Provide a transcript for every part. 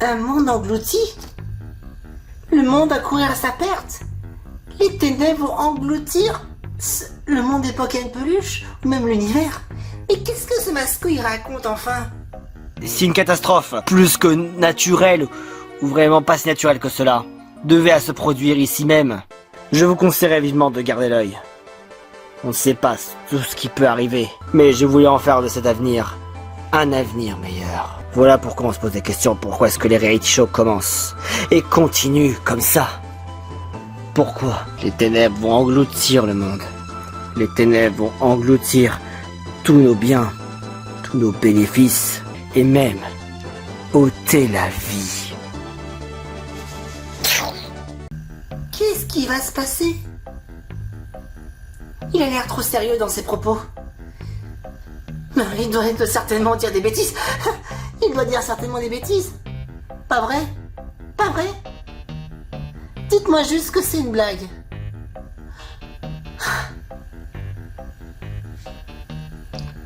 Un monde englouti? Le monde va courir à sa perte? Les ténèbres vont engloutir le monde des Pokémon Peluche, ou même l'univers? Mais qu'est-ce que ce Masco il raconte enfin? Si une catastrophe, plus que naturelle, ou vraiment pas si naturelle que cela, devait à se produire ici même, je vous conseillerais vivement de garder l'œil. On ne sait pas tout ce qui peut arriver, mais je voulais en faire de cet avenir un avenir meilleur. Voilà pourquoi on se pose des questions. Pourquoi est-ce que les reality shows commencent et continuent comme ça? Pourquoi les ténèbres vont engloutir le monde? Les ténèbres vont engloutir tous nos biens, tous nos bénéfices, et même ôter la vie. Qu'est-ce qui va se passer? Il a l'air trop sérieux dans ses propos. Il doit certainement dire des bêtises. Il doit dire certainement des bêtises. Pas vrai? Pas vrai? Dites-moi juste que c'est une blague.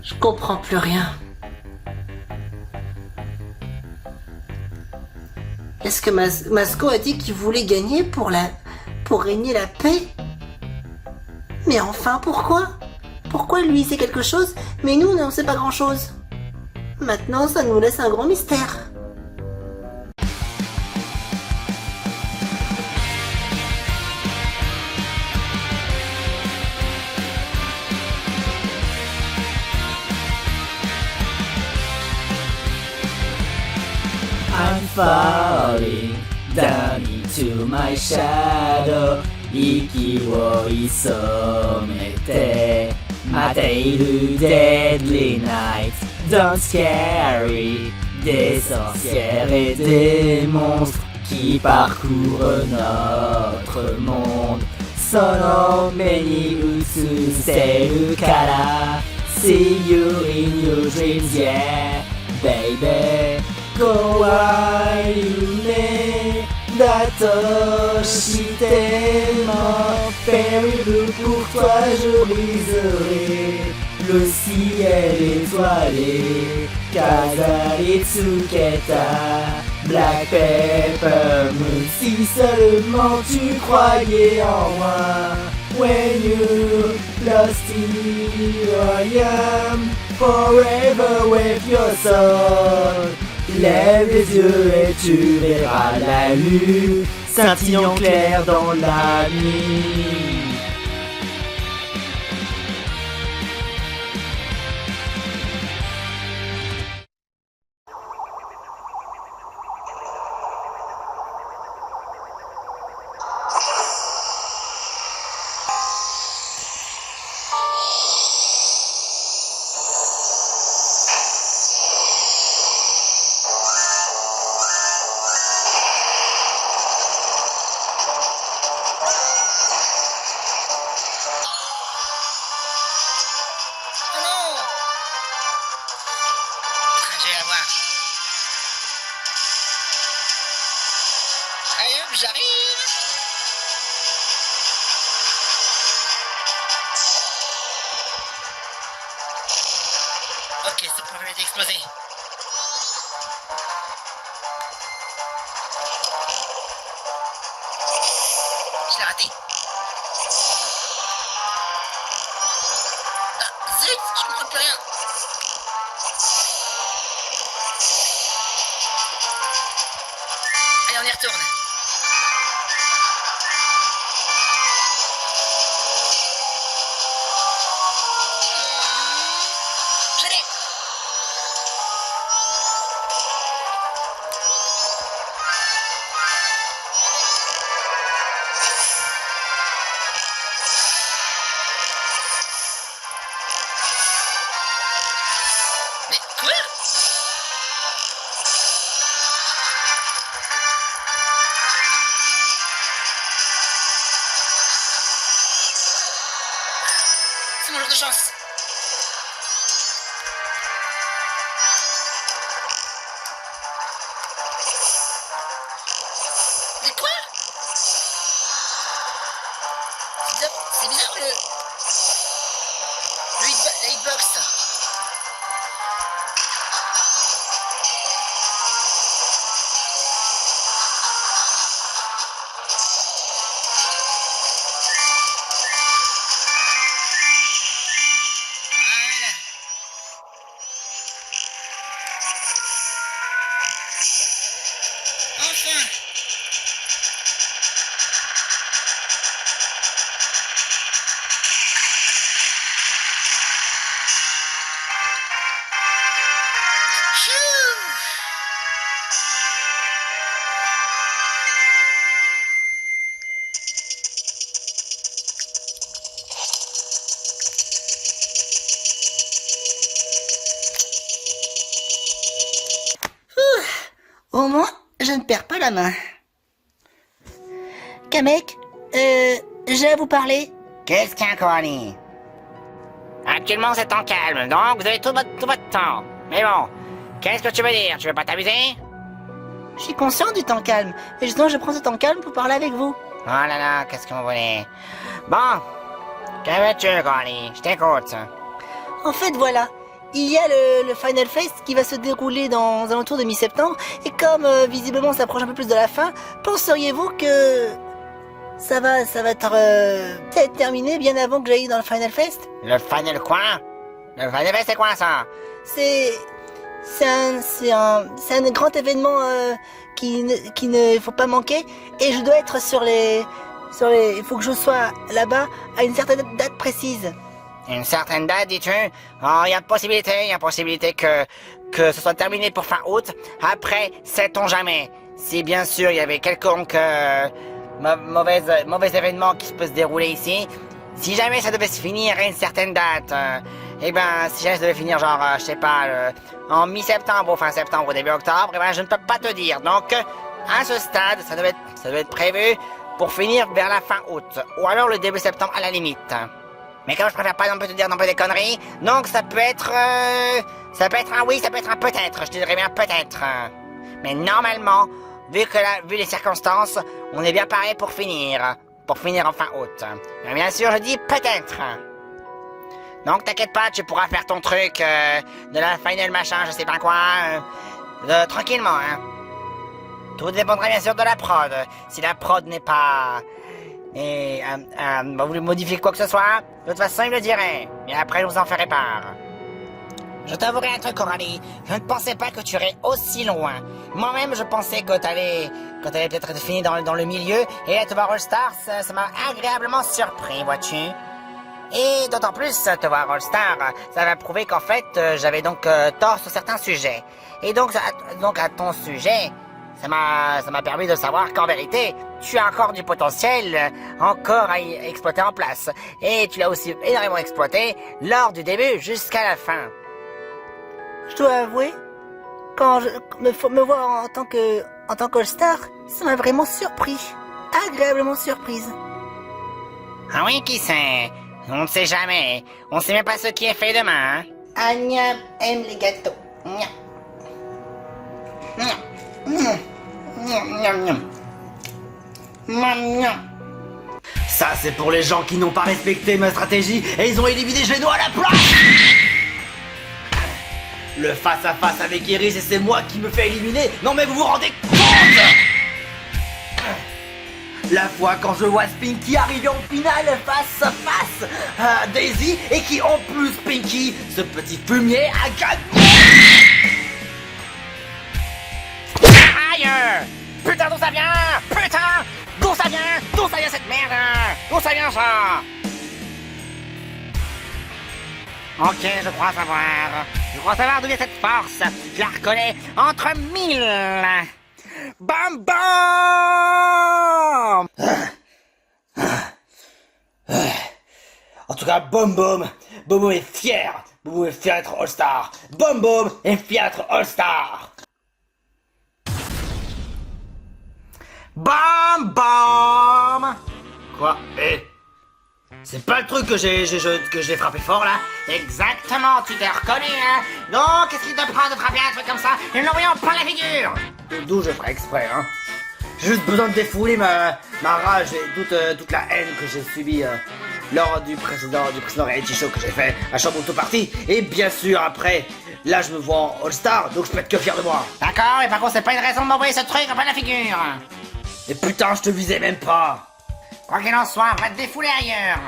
Je comprends plus rien. Est-ce que Masco a dit qu'il voulait gagner pour régner la paix? Mais enfin, pourquoi? Pourquoi lui c'est quelque chose, mais nous on sait pas grand chose? Maintenant ça nous laisse un grand mystère. I'm falling down into my shadow 息を潜めて待っている Deadly Night Don't scary Des sorcières et des monstres qui parcourent notre monde その目に映せるから See you in your dreams yeah baby 怖い夢だとしても Terrible pour toi je briserai le ciel étoilé 飾りつけた Black Peppermint Si seulement tu croyais en moi When you lost here I am Forever with your soul Lève les yeux et tu verras la lune scintillant clair dans la nuit. Allez hop, j'arrive. Ok, ce problème est explosé. Je l'ai raté. Ah, zut, je comprends plus rien. Allez, on y retourne. Je l'ai. Mais quoi? C'est mon jour de chance. Mais quoi? C'est bizarre la hitbox. Au moins, je ne perds pas la main. Kamek, j'ai à vous parler. Qu'est-ce qu'il y a, Coralie? Actuellement, c'est en calme, donc vous avez tout votre temps. Mais bon, qu'est-ce que tu veux dire? Tu veux pas t'amuser? Je suis conscient du temps calme, et justement je prends ce temps calme pour parler avec vous. Oh là là, qu'est-ce que vous voulez? Bon, que veux-tu, Coralie? Je t'écoute. En fait, voilà, il y a le Final Fest qui va se dérouler dans alentours de mi-septembre, et comme visiblement ça approche un peu plus de la fin, penseriez-vous que ça va être peut-être terminé bien avant que j'aille dans le Final Fest? Le Final quoi? Le Final Fest, c'est quoi ça? C'est un grand événement qu'il ne faut pas manquer, et je dois être il faut que je sois là-bas à une certaine date précise. Une certaine date, dis-tu? Oh, il y a possibilité que ce soit terminé pour fin août. Après, sait-on jamais. Si bien sûr il y avait quelconque mauvais événement qui peut se dérouler ici, si jamais ça devait se finir à une certaine date, eh ben, si jamais ça devait finir genre, je sais pas, en mi-septembre ou fin septembre ou début octobre, eh ben, je ne peux pas te dire. Donc, à ce stade, ça devait être prévu pour finir vers la fin août, ou alors le début septembre à la limite. Mais comme je préfère pas non plus te dire non plus des conneries, donc ça peut être un oui, ça peut être un peut-être, je te dirais bien peut-être. Mais normalement, vu les circonstances, on est bien paré pour finir en fin août. Mais bien sûr, je dis peut-être. Donc t'inquiète pas, tu pourras faire ton truc de la final machin, je sais pas quoi, tranquillement, hein. Tout dépendra bien sûr de la prod. Si la prod n'est pas... va vouloir modifier quoi que ce soit, de toute façon il me le dirait. Mais après je vous en ferai part. Je t'avouerai un truc, Coralie, je ne pensais pas que tu irais aussi loin. Moi-même, je pensais que t'allais peut-être être fini dans le milieu, et là, te voir All-Star, ça m'a agréablement surpris, vois-tu. Et d'autant plus, te voir All-Star, ça va prouver qu'en fait, j'avais donc tort sur certains sujets. Et donc à ton sujet, ça m'a permis de savoir qu'en vérité, tu as encore du potentiel, encore à exploiter en place. Et tu l'as aussi énormément exploité lors du début jusqu'à la fin. Je dois avouer, quand me voir en tant qu'All-Star, ça m'a vraiment surpris. Agréablement surprise. Ah oui, qui sait? On ne sait jamais. On sait même pas ce qui est fait demain, hein? Agnam aime les gâteaux. Nya. Miam, miam, miam. Miam, miam. Ça, c'est pour les gens qui n'ont pas respecté ma stratégie et ils ont éliminé Geno à la place. Le face-à-face avec Iris et c'est moi qui me fais éliminer. Non mais vous vous rendez compte? La fois quand je vois Spinky arriver en finale face-à-face à Daisy et qui en plus Spinky, ce petit fumier, a gagné. Aïe! Putain, d'où ça vient? Putain! D'où ça vient? D'où ça vient cette merde? D'où ça vient ça? Ok, je crois savoir d'où vient cette force. Je la reconnais entre mille. Bam bam! En tout cas, Bom Bom est fier. Bom Bom est fier d'être All-Star. Bom Bom est fier d'être All-Star. Bam Bam! Quoi? C'est pas le truc que j'ai frappé fort là? Exactement, tu t'es reconnu, hein? Donc, qu'est-ce qui te prend de frapper un truc comme ça et de l'envoyer en plein la figure? D'où je ferai exprès, hein. J'ai juste besoin de défouler ma rage et toute la haine que j'ai subie lors du précédent reality show que j'ai fait à Chamboulto Party. Et bien sûr, après, là je me vois en All-Star, donc je peux être que fier de moi. D'accord, et par contre, c'est pas une raison de m'envoyer ce truc en plein la figure. Et putain, je te visais même pas. Quoi qu'il en soit, va te défouler ailleurs.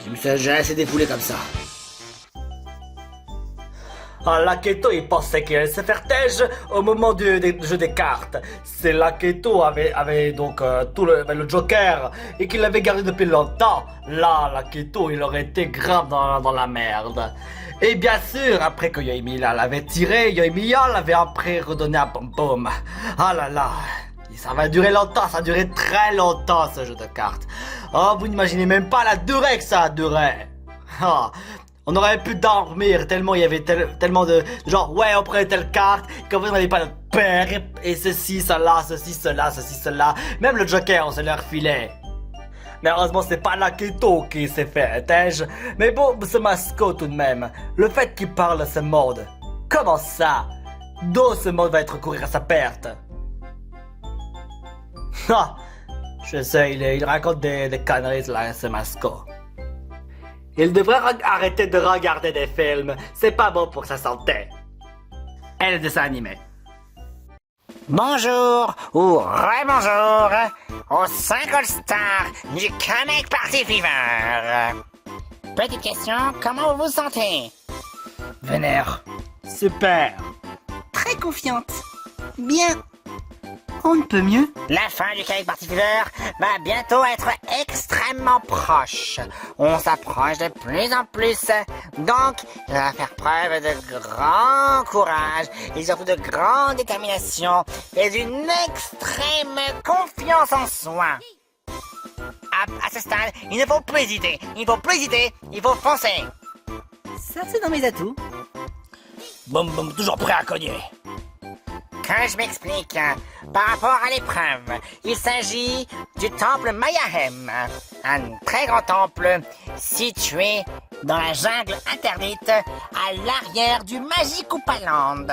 Je me suis déjà assez défoulé comme ça. Ah, Laketo, il pensait qu'il allait se faire têche au moment du jeu des cartes. C'est Laketo avait donc le Joker et qu'il l'avait gardé depuis longtemps. Là, Laketo, il aurait été grave dans la merde. Et bien sûr, après que Yoimiya l'avait tiré, Yoimiya l'avait après redonné à Pom Pom. Ah là là, ça va durer longtemps, ça a duré très longtemps ce jeu de cartes. Oh, vous n'imaginez même pas la durée que ça a duré. Ah. On aurait pu dormir tellement il y avait tellement de genre ouais on prenait telle carte qu'en fait on n'avait pas notre père et ceci, cela, ceci, cela, ceci, cela. Même le Joker on se le refilait. Mais heureusement c'est pas Nakito qui s'est fait, t'ai-je. Mais bon, ce mascot tout de même. Le fait qu'il parle de ce monde. Comment ça? D'où ce monde va être courir à sa perte? Ah, je sais, il raconte des conneries là, ce mascot. Il devrait arrêter de regarder des films. C'est pas bon pour sa santé. Et le dessin animé. Bonjour ou re-bonjour aux 5 All-Stars du Comic Party Fever. Petite question, comment vous vous sentez? Vénère. Super. Très confiante. Bien. On ne peut mieux. La fin du Comic Party Fever va bientôt être extrêmement proche. On s'approche de plus en plus. Donc, il va faire preuve de grand courage et surtout de grande détermination et d'une extrême confiance en soi. À ce stade, il ne faut plus hésiter. Il faut foncer. Ça, c'est dans mes atouts. Boum boum, toujours prêt à cogner. Que je m'explique, par rapport à l'épreuve, il s'agit du temple Mayahem, un très grand temple situé dans la jungle interdite à l'arrière du Magicoupa Land.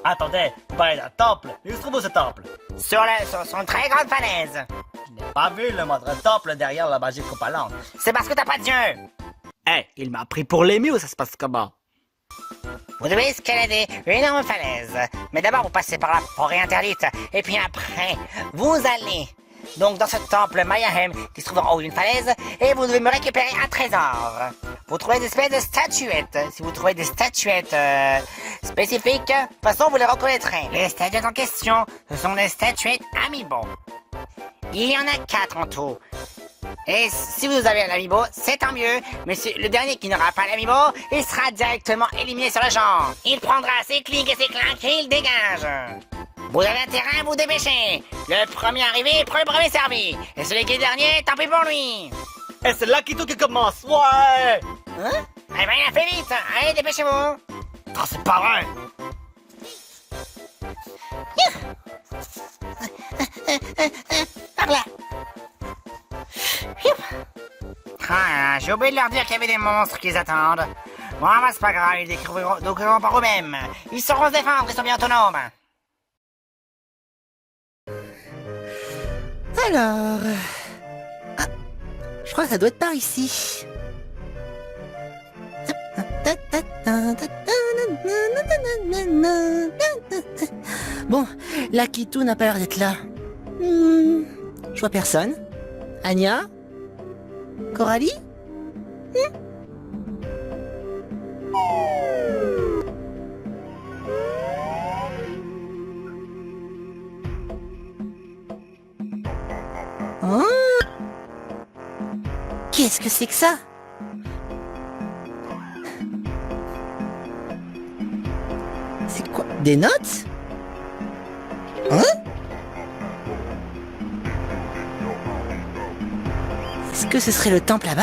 Attendez, vous parlez d'un temple. Il se trouve où ce temple? Sur une très grande falaise. Je n'ai pas vu le moindre temple derrière la magie Land. C'est parce que t'as pas de dieu. Il m'a pris pour l'ému ou ça se passe comment? Vous devez escalader une énorme falaise. Mais d'abord, vous passez par la forêt interdite. Et puis après, vous allez donc dans ce temple Mayahem qui se trouve en haut d'une falaise. Et vous devez me récupérer un trésor. Vous trouvez des espèces de statuettes. Si vous trouvez des statuettes spécifiques, de toute façon, vous les reconnaîtrez. Les statuettes en question, ce sont des statuettes Amiibo. Il y en a 4 en tout. Et si vous avez un amiibo, c'est tant mieux. Mais le dernier qui n'aura pas l'amiibo, il sera directement éliminé sur le champ. Il prendra ses clics et ses claques et il dégage. Vous avez intérêt à vous dépêcher. Le premier arrivé prend le premier servi. Et celui qui est dernier, tant pis pour lui. Et c'est Nakito qui commence, ouais! Hein? Eh ben il a fait vite. Allez, dépêchez-vous. Oh, c'est pas vrai! Par là. Ah, j'ai oublié de leur dire qu'il y avait des monstres qui les attendent. Bon, bah, c'est pas grave, ils découvriront par eux-mêmes. Ils sauront se défendre, ils sont bien autonomes. Alors... Ah, je crois que ça doit être par ici. Bon, Lakitu n'a pas l'air d'être là. Je vois personne. Anya? Coralie? Oh. Qu'est-ce que c'est que ça? C'est quoi? Des notes? Hein? Est-ce que ce serait le temple là-bas?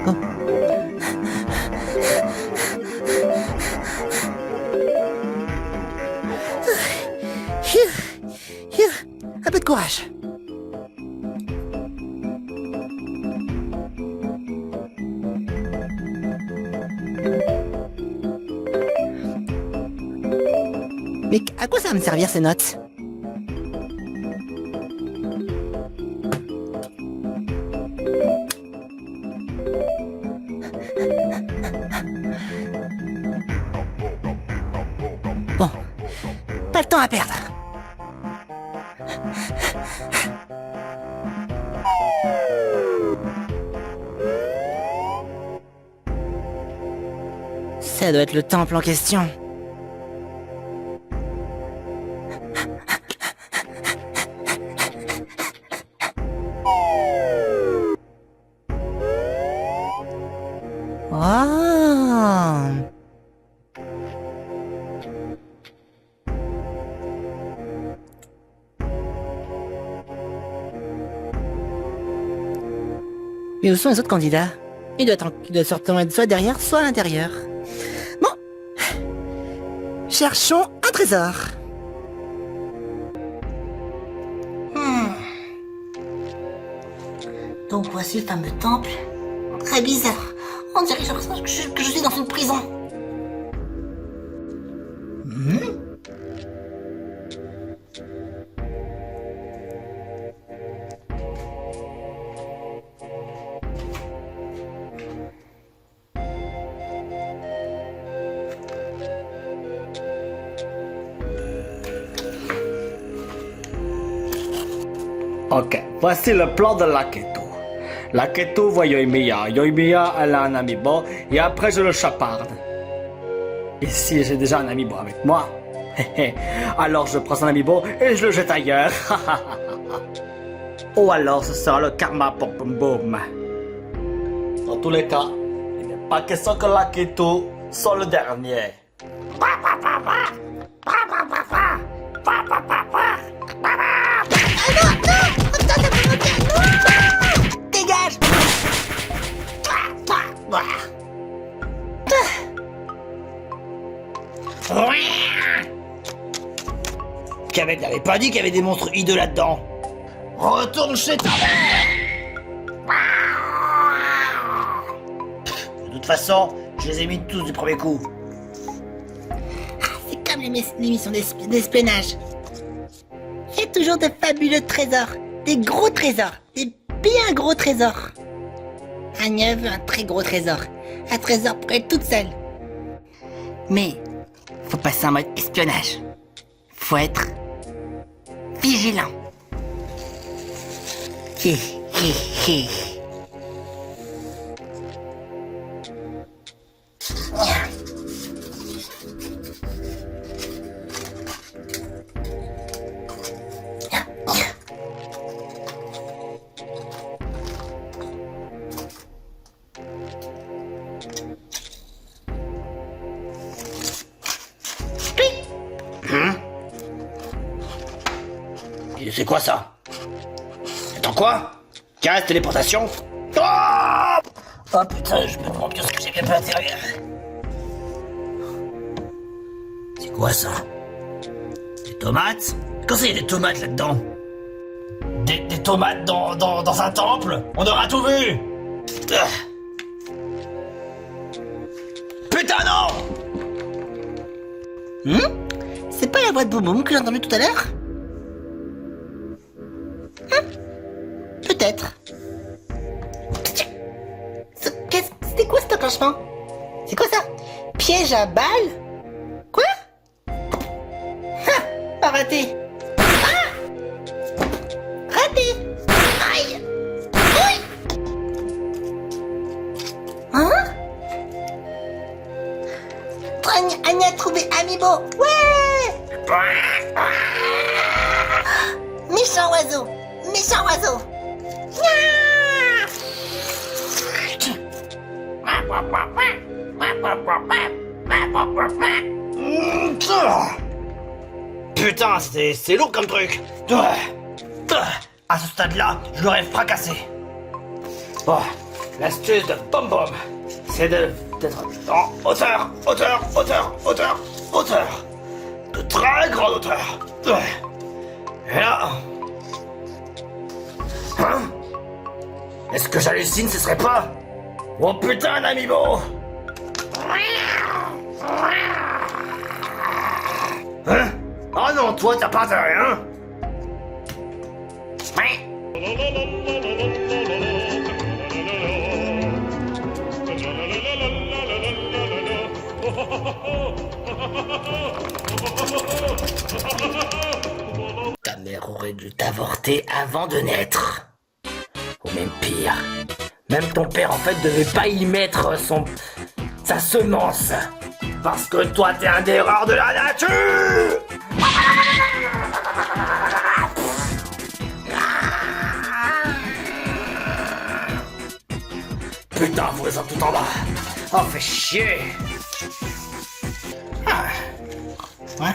Oh. Un peu de courage. Mais à quoi ça va me servir ces notes? Bon, pas le temps à perdre. Ça doit être le temple en question. Oh. Mais où sont les autres candidats? Il doit certainement être soit derrière, soit à l'intérieur. Bon. Cherchons un trésor. Donc voici le fameux temple. Très bizarre. On dirait que je suis dans une prison. Ok, voici le plan de Laketo. Laketo voit Yoimiya. Yoimiya, elle a un amiibo, et après je le chaparde. Et si j'ai déjà un amiibo avec moi, alors je prends son amiibo et je le jette ailleurs. Ou alors ce sera le karma pour Boom Boom. Dans tous les cas, il n'est pas question que Laketo soit le dernier. Dégage! Kamek n'avait pas dit qu'il y avait des monstres hideux là-dedans. Retourne chez ta mère. De toute façon, je les ai mis tous du premier coup. C'est comme l'émission d'espionnage. Il y a toujours de fabuleux trésors. Des gros trésors. Des bien gros trésors. Anya veut un très gros trésor. Un trésor pour elle toute seule. Mais, faut passer en mode espionnage. Faut être vigilant. Hi, hi, hi. Et c'est quoi ça? Attends quoi? 15 téléportation? Oh putain, je me demande bien ce que j'ai bien à l'intérieur. C'est quoi ça? Des tomates? Quand ça y a des tomates là-dedans? Des tomates dans un temple? On aura tout vu! Putain non! C'est pas la voix de Boum Boum que j'ai entendue tout à l'heure? Peut-être. C'était quoi cet enclenchement? C'est quoi ça? Piège à balles? Quoi? Pas raté. Ah! Raté. Aïe. Oui. Hein? Anya a trouvé Amiibo. Ouais. Méchant oiseau. Méchant oiseau. Putain, c'est lourd comme truc. À ce stade-là, je l'aurais fracassé. Bon, l'astuce de Bom Bom, c'est d'être en hauteur. De très grande hauteur. Et là... Hein? Est-ce que j'hallucine, ce serait pas... Oh putain, un amiibo! Hein? Oh non, toi, t'as pas intérêt, hein? Ta mère aurait dû t'avorter avant de naître. Ou même pire. Même ton père, en fait, devait pas y mettre sa semence. Parce que toi, t'es un des rares de la nature! Putain, vous êtes tout en bas. Oh, fait chier. Ouais.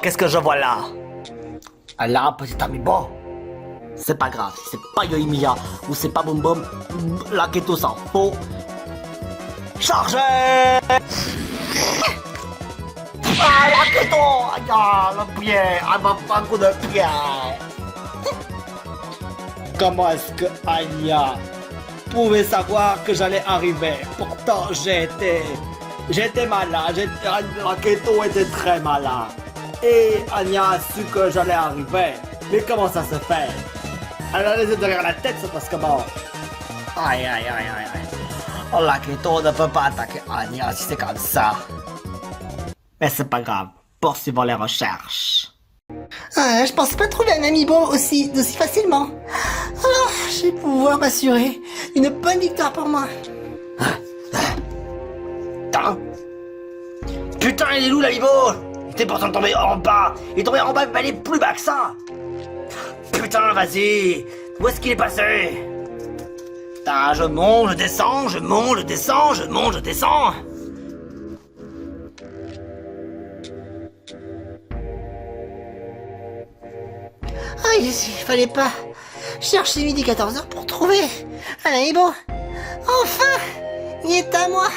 qu'est-ce que je vois là? Alors, petit amiibo, c'est pas grave, si c'est pas Yoimiya ou c'est pas Boum Boum, Lakitu s'en fout. Chargez! Ah, Lakitu! Ah, le pied! Ah, un coup de pied! Comment est-ce que Anya pouvait savoir que j'allais arriver? Pourtant, j'étais malade, Lakitu était très malade. Et Anya a su que j'allais arriver. Mais comment ça se fait? Elle a les yeux derrière la tête, c'est parce que bon... Aïe, aïe, aïe, aïe, aïe. Oh, Lakitu ne peut pas attaquer Anya si c'est comme ça. Mais c'est pas grave, poursuivons les recherches. Ah, je pense pas trouver un amiibo aussi facilement. Alors, je vais pouvoir m'assurer une bonne victoire pour moi. Putain, il est où l'amiibo? Il était pourtant tombé en bas. Il est tombé en bas, mais il est plus bas que ça. Putain, vas-y. Où est-ce qu'il est passé? Putain, je monte, je descends, je monte, je descends, je monte, je descends. Ah, il fallait pas chercher midi 14h pour trouver un amiibo. Enfin, il est à moi.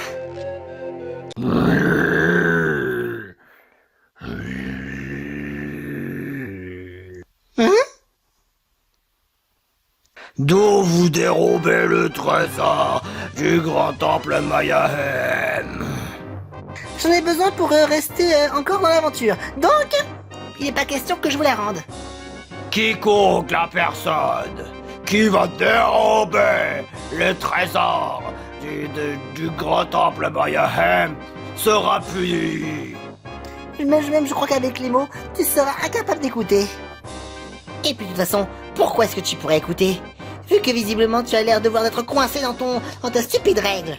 D'où vous dérobez le trésor du grand temple Mayahem? J'en ai besoin pour rester encore dans l'aventure. Donc, il n'est pas question que je vous la rende. Quiconque la personne qui va dérober le trésor du grand temple Mayahem sera puni. Même je crois qu'avec les mots, tu seras incapable d'écouter. Et puis de toute façon, pourquoi est-ce que tu pourrais écouter? Vu que visiblement tu as l'air devoir d'être coincé dans ta stupide règle.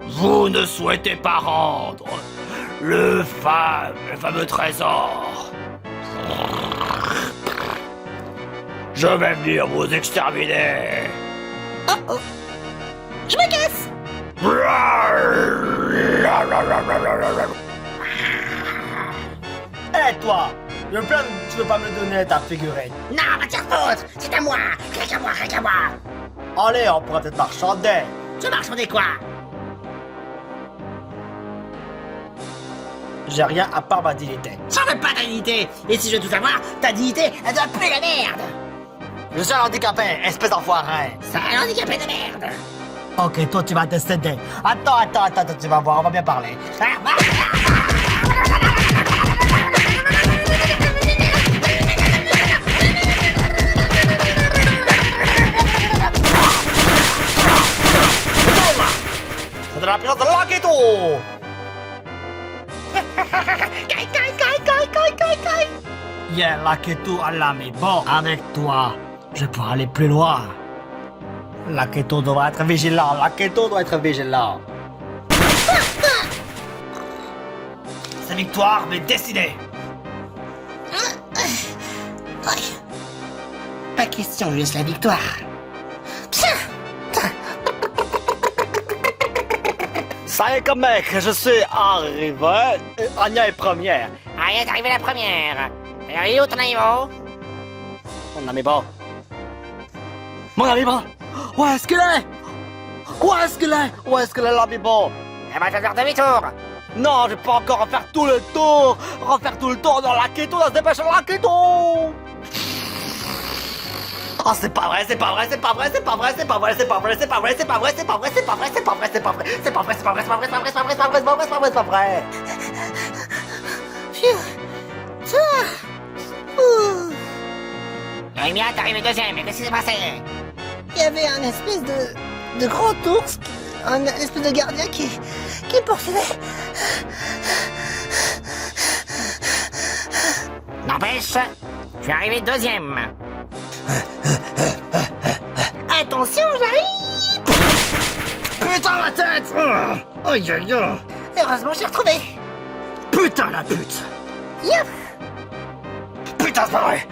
Vous ne souhaitez pas rendre le fameux trésor. Je vais venir vous exterminer. Oh oh. Je me casse. Hé toi, tu veux pas me donner ta figurine? Non, ma tire faute. C'est à moi. Rien qu'à moi, rien qu'à moi. Allez, on pourrait peut-être marchander. Tu marchandais quoi? J'ai rien à part ma dignité. J'en veux pas ta dignité. Et si je veux tout savoir, ta dignité, elle doit puer la merde. Je suis un handicapé, espèce d'enfoiré. C'est un handicapé de merde. Ok, toi tu vas te céder. Attends, tu vas voir, on va bien parler. C'est de la puissance de Lakitu. Yeah, Lakitu à l'amiibo. Avec toi, je pourrai aller plus loin. Lakitu doit être vigilant. Sa victoire m'est décidée. Pas question, juste la victoire. Tiens. Ça y est, comme mec, je suis arrivé. Anya est première. Anya est arrivée la première. Alors, il est où ton amiibo? Mon amiibo. Mon amiibo. Où est-ce qu'il est? Où est-ce qu'il est l'amiibo? Eh ben, je vais faire demi-tour. Non, je peux encore refaire tout le tour. Dans Lakitu, dans se dépêche Lakitu. Oh, c'est pas vrai. Phew. Ça. Ouh. Yoimiya, t'es arrivé deuxième, mais qu'est-ce qui s'est passé? Il y avait un espèce de grand ours, un espèce de gardien qui poursuivait. N'empêche, je suis arrivé deuxième. Attention, j'arrive. Putain, la tête. Aïe, aïe, aïe. Heureusement, j'ai retrouvé. Putain, la pute. Yep. Putain, c'est pas vrai.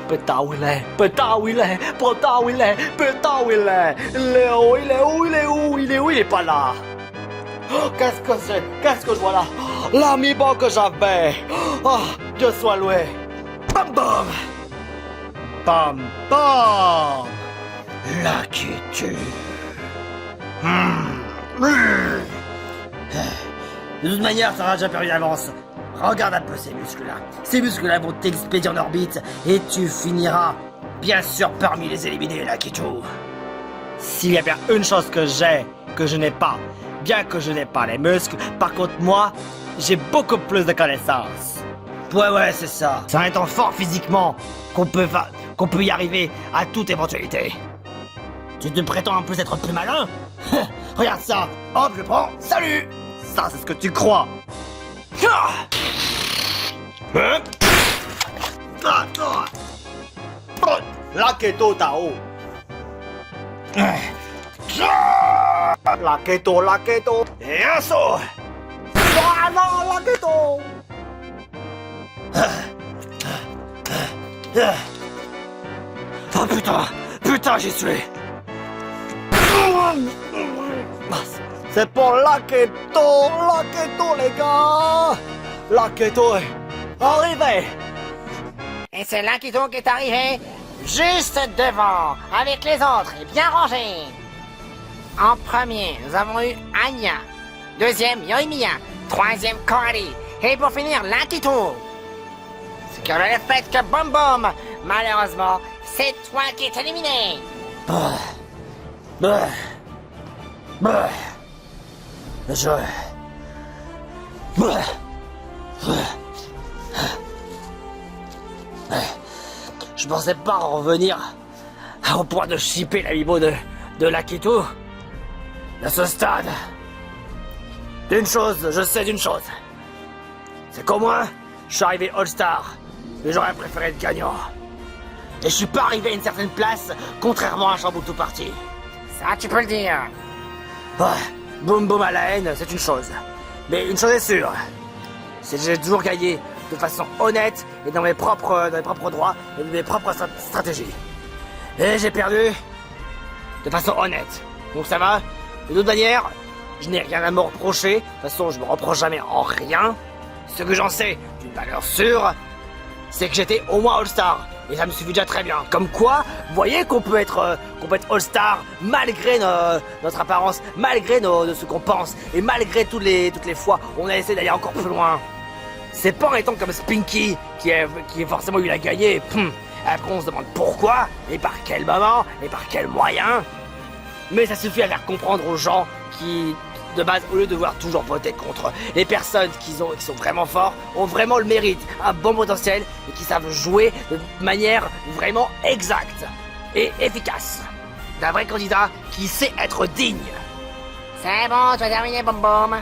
Putain, où il est? Il est pas là. Oh, qu'est-ce que je vois là? L'ami-bon que j'avais. Oh, Dieu soit loué. Bam bam. Bam bam. Là qui tue. De toute manière, ça aura déjà perdu d'avance. Regarde un peu ces muscles-là. Ces muscles-là vont t'expédier en orbite et tu finiras, bien sûr, parmi les éliminés, là, Kitu. S'il y a bien une chose que j'ai, que je n'ai pas, bien que je n'ai pas les muscles, par contre, moi, j'ai beaucoup plus de connaissances. Ouais, c'est ça. C'est en étant fort physiquement qu'on peut y arriver à toute éventualité. Tu te prétends un peu être plus malin? Regarde ça. Hop, je prends. Salut. Ça, c'est ce que tu crois. Laketo Tao. Laketo. Et un saut. Ah non, Laketo. Oh putain, j'y suis. C'est pour Laketo, les gars. Laketo est arrivé. Et c'est Laketo qui est arrivé juste devant, avec les autres, et bien rangés. En premier, nous avons eu Anya. Deuxième, Yoimiya. Troisième, Korali. Et pour finir, Laketo. Ce qui aurait le fait que Bom Bom, malheureusement, c'est toi qui es éliminé. Je pensais pas en revenir au point de shipper l'amiibo de Laketo à ce stade. Je sais d'une chose. C'est qu'au moins, je suis arrivé All-Star, mais j'aurais préféré être gagnant. Et je suis pas arrivé à une certaine place, contrairement à Shambuto Party. Ça, tu peux le dire. Ouais, Boom Boom à la haine, c'est une chose. Mais une chose est sûre, c'est que j'ai toujours gagné de façon honnête et dans mes propres droits et de mes propres stratégies. Et j'ai perdu de façon honnête. Donc ça va. De toute manière, je n'ai rien à me reprocher. De toute façon, je me reproche jamais en rien. Ce que j'en sais d'une valeur sûre, c'est que j'étais au moins All-Star. Et ça me suffit déjà très bien. Comme quoi, vous voyez qu'on peut être All-Star malgré notre apparence, malgré de ce qu'on pense, et malgré toutes les fois où on a essayé d'aller encore plus loin. C'est pas en étant comme Spinky qui a forcément eu la gagner. Après on se demande pourquoi, et par quel moment, et par quel moyen. Mais ça suffit à faire comprendre aux gens qui, de base, au lieu de vouloir toujours voter contre les personnes qui sont vraiment forts, ont vraiment le mérite, un bon potentiel et qui savent jouer de manière vraiment exacte et efficace. D'un vrai candidat qui sait être digne. C'est bon, tu as terminé, Bom Bom.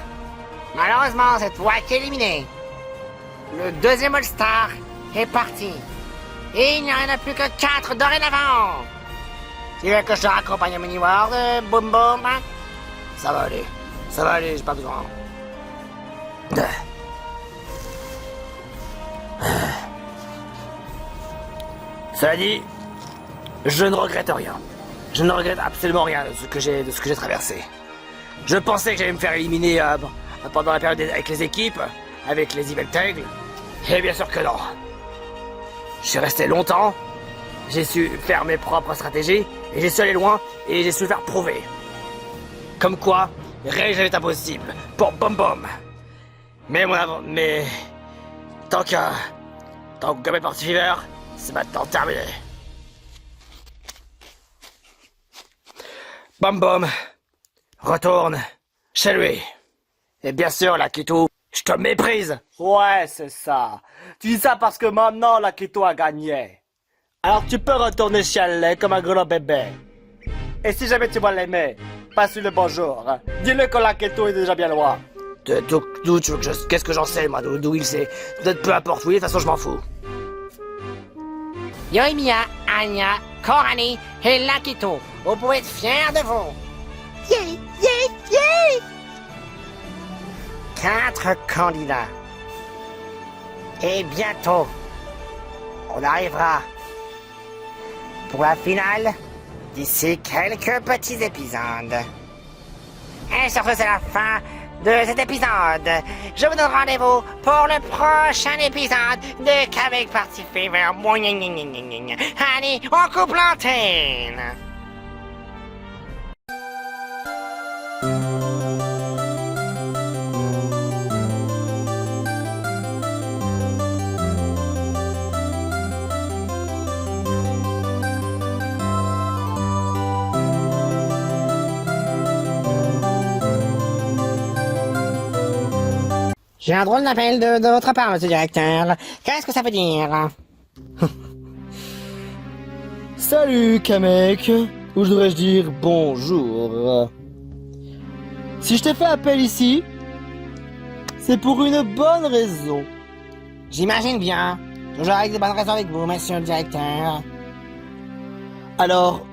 Malheureusement, c'est toi qui es éliminé. Le deuxième All-Star est parti. Et il n'y en a plus que 4 dorénavant. Tu veux que je te raccompagne au mini-world, Bom Bom? Ça va aller, j'ai pas besoin. Cela dit, je ne regrette rien. Je ne regrette absolument rien de ce que j'ai traversé. Je pensais que j'allais me faire éliminer pendant la période avec les équipes, avec les Evil Tails, et bien sûr que non. Je suis resté longtemps, j'ai su faire mes propres stratégies, et j'ai su aller loin, et j'ai su le faire prouver. Comme quoi, rien n'est impossible pour Bom Bom. Mais tant que Game Party Fever, c'est maintenant terminé. Bom Bom retourne chez lui. Et bien sûr, Laketo, je te méprise. Ouais, c'est ça. Tu dis ça parce que maintenant Laketo a gagné. Alors tu peux retourner chialer comme un gros bébé. Et si jamais tu vois l'aimer, passe le bonjour. Dis-le que Laketo est déjà bien loin. D'où tu veux que qu'est-ce que j'en sais, moi, d'où il sait. Peu importe, oui, de toute façon, je m'en fous. Yoimiya, Anya, Korani et Laketo, vous pouvez être fiers de vous. Yeah, yeah, yeah! 4 candidats. Et bientôt, on arrivera pour la finale d'ici quelques petits épisodes. Et sur ce, c'est la fin de cet épisode. Je vous donne rendez-vous pour le prochain épisode de Kamek Party Fever. Allez, on coupe l'antenne. J'ai un drôle d'appel de votre part, monsieur le directeur. Qu'est-ce que ça veut dire? Salut Kamek, ou je devrais-je dire bonjour. Si je t'ai fait appel ici, c'est pour une bonne raison. J'imagine bien. Toujours avec des bonnes raisons avec vous, monsieur le directeur. Alors,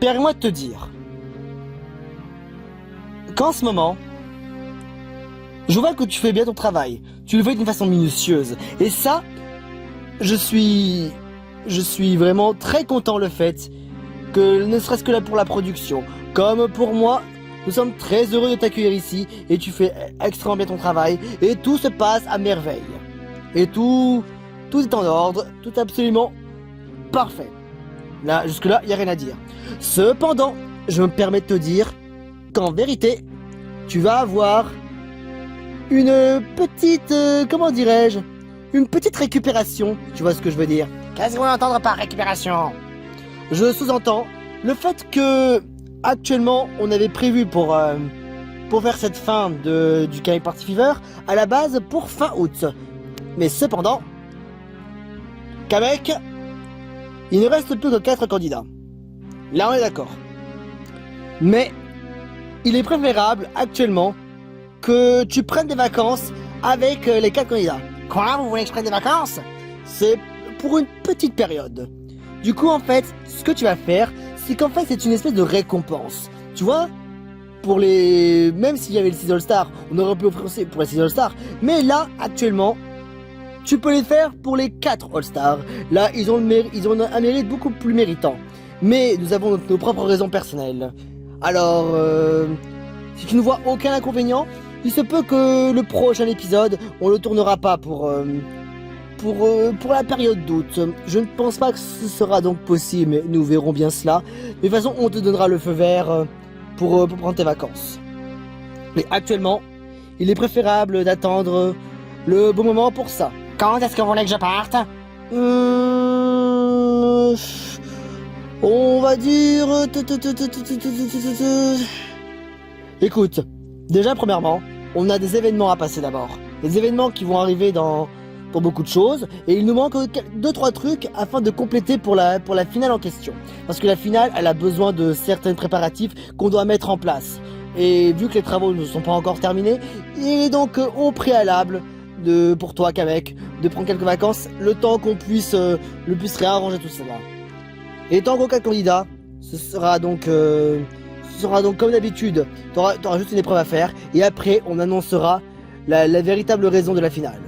permets-moi de te dire qu'en ce moment, je vois que tu fais bien ton travail. Tu le fais d'une façon minutieuse. Et ça, je suis vraiment très content le fait que, ne serait-ce que là pour la production, comme pour moi, nous sommes très heureux de t'accueillir ici et tu fais extrêmement bien ton travail et tout se passe à merveille. Et tout est en ordre, tout est absolument parfait. Là, jusque-là, il n'y a rien à dire. Cependant, je me permets de te dire qu'en vérité, tu vas avoir une petite, comment dirais-je, une petite récupération, tu vois ce que je veux dire. Qu'est-ce que vous voulez entendre par récupération? Je sous-entends le fait que, actuellement, on avait prévu pour faire cette fin du Kamek Party Fever, à la base pour fin août. Mais cependant, Kamek, il ne reste plus que 4 candidats. Là, on est d'accord. Mais, il est préférable, actuellement, que tu prennes des vacances avec les 4 candidats. Quoi? Vous voulez que je prenne des vacances? C'est pour une petite période. Du coup, en fait, ce que tu vas faire, c'est qu'en fait, c'est une espèce de récompense. Tu vois, pour les... Même s'il y avait le 6 All-Star, on aurait pu offrir aussi pour les 6 All-Star. Mais là, actuellement, tu peux les faire pour les 4 All-Stars. Là, ils ont un mérite beaucoup plus méritant. Mais nous avons nos propres raisons personnelles. Alors, si tu ne vois aucun inconvénient, il se peut que le prochain épisode, on le tournera pas pour la période d'août. Je ne pense pas que ce sera donc possible, mais nous verrons bien cela. De toute façon, on te donnera le feu vert pour prendre tes vacances. Mais actuellement, il est préférable d'attendre le bon moment pour ça. Quand est-ce que vous voulez que je parte? On va dire... Écoute, déjà premièrement, on a des événements à passer d'abord. Des événements qui vont arriver pour beaucoup de choses, et il nous manque 2-3 trucs afin de compléter pour la finale en question. Parce que la finale, elle a besoin de certains préparatifs qu'on doit mettre en place. Et vu que les travaux ne sont pas encore terminés, il est donc au préalable pour toi Kamek de prendre quelques vacances, le temps qu'on puisse réarranger tout cela. Et tant qu'aucun candidat, ce sera donc comme d'habitude, t'auras juste une épreuve à faire, et après on annoncera la véritable raison de la finale.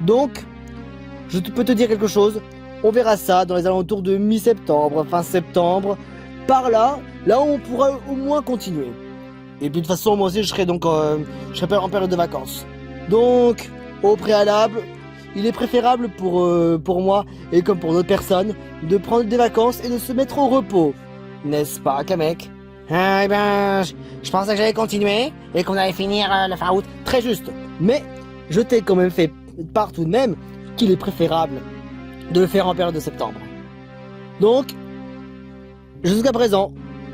Donc, peux te dire quelque chose, on verra ça dans les alentours de mi-septembre, fin septembre, par là où on pourra au moins continuer. Et puis de toute façon, moi aussi je serai en période de vacances. Donc, au préalable, il est préférable pour moi, et comme pour d'autres personnes, de prendre des vacances et de se mettre au repos. N'est-ce pas, Kamek? Eh ben, je pensais que j'allais continuer, et qu'on allait finir le fin août. Très juste. Mais, je t'ai quand même fait part tout de même qu'il est préférable de le faire en période de septembre. Donc, jusqu'à présent,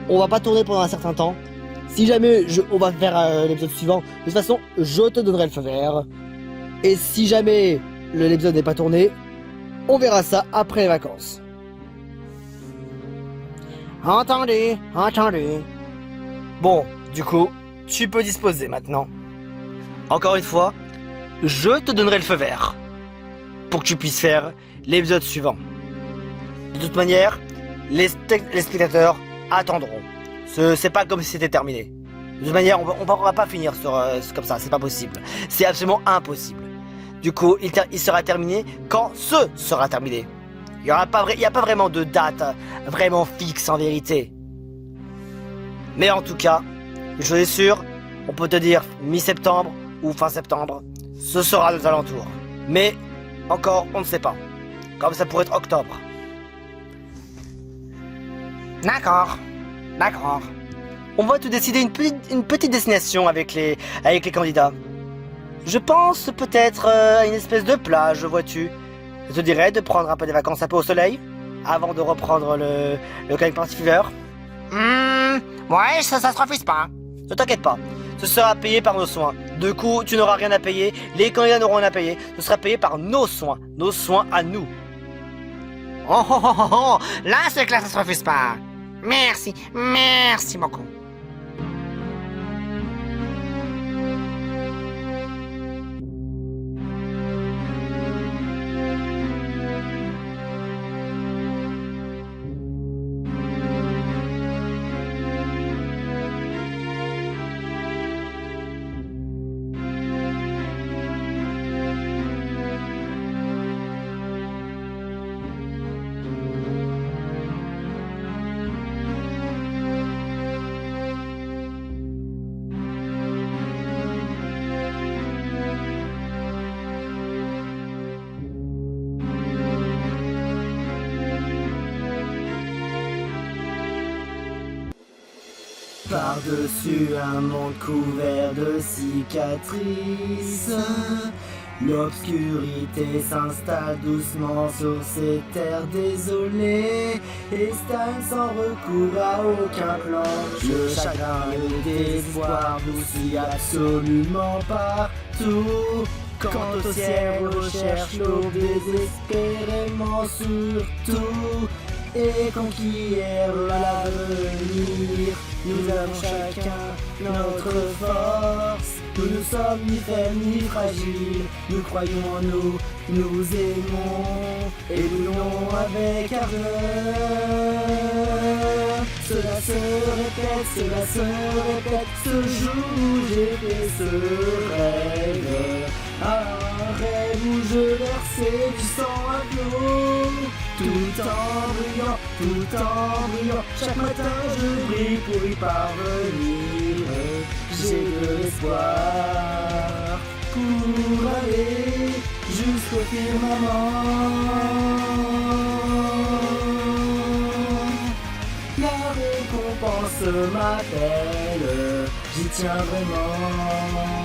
on va pas tourner pendant un certain temps. Si jamais on va faire l'épisode suivant, de toute façon, je te donnerai le feu vert. Et si jamais l'épisode n'est pas tourné, on verra ça après les vacances. Entendu. Bon, du coup, tu peux disposer maintenant. Encore une fois, je te donnerai le feu vert pour que tu puisses faire l'épisode suivant. De toute manière, les spectateurs attendront. C'est pas comme si c'était terminé. De toute manière, on va pas finir comme ça, c'est pas possible. C'est absolument impossible. Du coup, il sera terminé quand ce sera terminé. Il n'y a pas vraiment de date vraiment fixe en vérité. Mais en tout cas, je suis sûr, On peut te dire mi-septembre ou fin septembre. Ce sera nos alentours. Mais, encore, on ne sait pas. Comme ça pourrait être octobre. D'accord. D'accord. On va te décider une petite destination avec les candidats. Je pense peut-être à une espèce de plage, vois-tu. Je te dirais de prendre un peu des vacances un peu au soleil, avant de reprendre le camping fever. Ouais, ça se refuse pas. Ne t'inquiète pas, ce sera payé par nos soins. De coup, tu n'auras rien à payer, les candidats n'auront rien à payer, ce sera payé par nos soins à nous. Oh oh oh oh oh, là c'est clair, ça se refuse pas. Merci beaucoup. Par-dessus un monde couvert de cicatrices, l'obscurité s'installe doucement sur ces terres désolées et stagne sans recours à aucun plan. Le chagrin et le désespoir nous suivent absolument partout. Quant au ciel, on recherche l'eau désespérément surtout. Et conquérir l'avenir, nous avons chacun notre force. Nous ne sommes ni faibles ni fragiles, nous croyons en nous, nous aimons et voulons avec ardeur. Cela se répète, ce jour où j'ai fait ce rêve. Un rêve où je versais du sang à flot. Tout en brillant, chaque matin je brille pour y parvenir. J'ai de l'espoir pour aller jusqu'au firmament. La récompense m'appelle, j'y tiens vraiment.